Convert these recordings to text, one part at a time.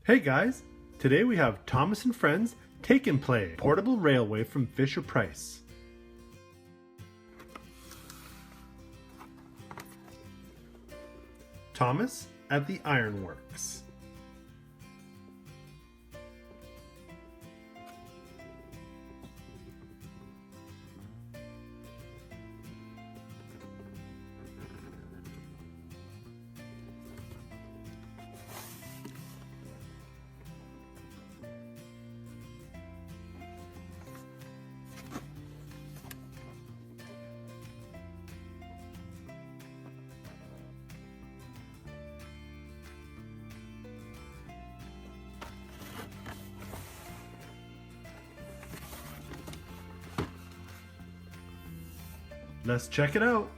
Hey guys, today we have Thomas and Friends Take and Play Portable Railway from Fisher-Price. Thomas at the Ironworks. Let's check it out.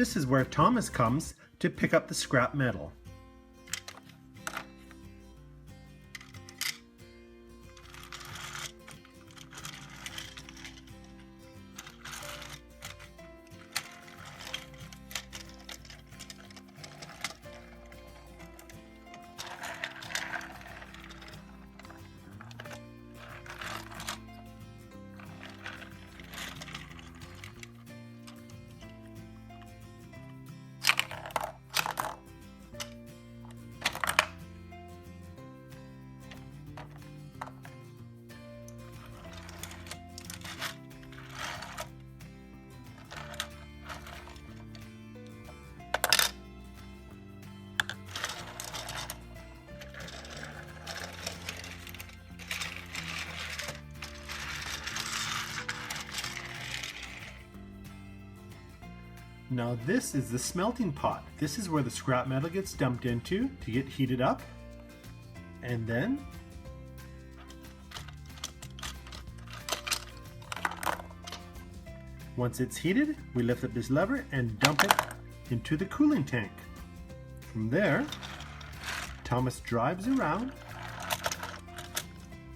This is where Thomas comes to pick up the scrap metal. Now this is the smelting pot. This is where the scrap metal gets dumped into to get heated up. And then once it's heated, we lift up this lever and dump it into the cooling tank. From there, Thomas drives around,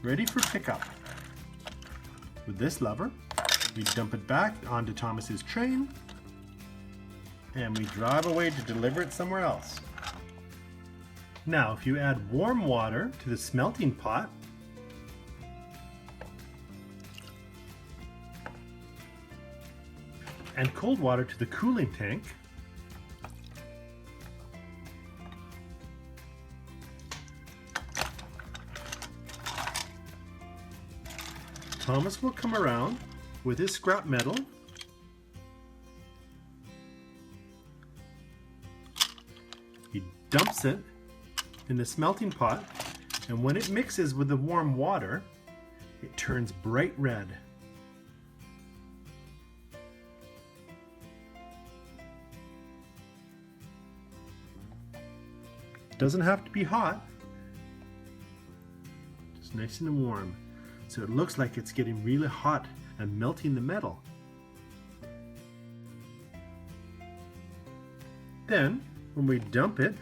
ready for pickup. With this lever, we dump it back onto Thomas's train, and we drive away to deliver it somewhere else. Now, if you add warm water to the smelting pot, and cold water to the cooling tank, Thomas will come around with his scrap metal He dumps it in the smelting pot, and when it mixes with the warm water, it turns bright red. It doesn't have to be hot, just nice and warm. So it looks like it's getting really hot and melting the metal. Then, when we dump it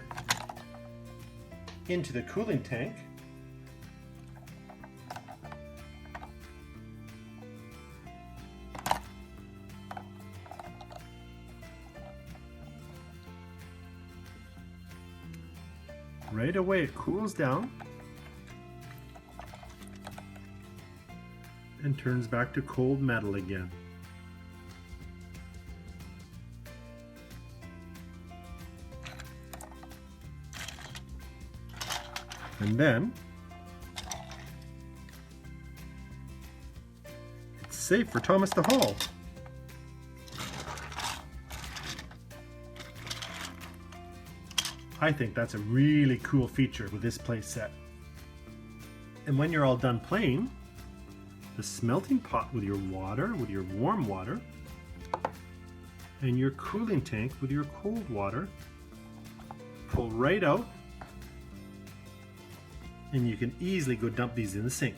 into the cooling tank, right away it cools down and turns back to cold metal again. And then safe for Thomas to haul. I think that's a really cool feature with this play set. And when you're all done playing, the smelting pot with your water, with your warm water, and your cooling tank with your cold water, pull right out, and you can easily go dump these in the sink.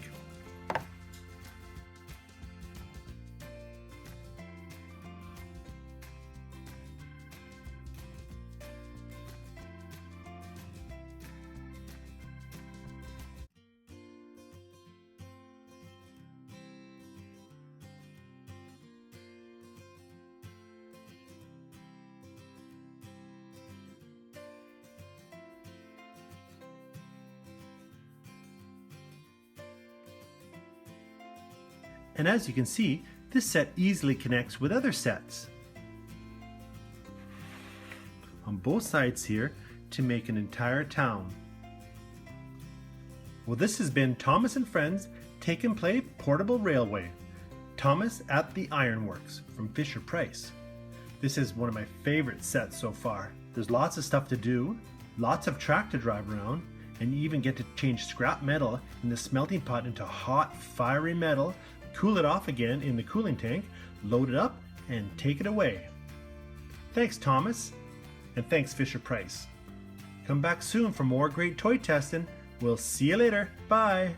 And as you can see, this set easily connects with other sets on both sides here to make an entire town. Well, this has been Thomas and Friends Take and Play Portable Railway. Thomas at the Ironworks from Fisher-Price. This is one of my favorite sets so far. There's lots of stuff to do, lots of track to drive around, and you even get to change scrap metal in the smelting pot into hot, fiery metal, cool it off again in the cooling tank, load it up, and take it away. Thanks, Thomas, and thanks, Fisher-Price. Come back soon for more great toy testing. We'll see you later. Bye.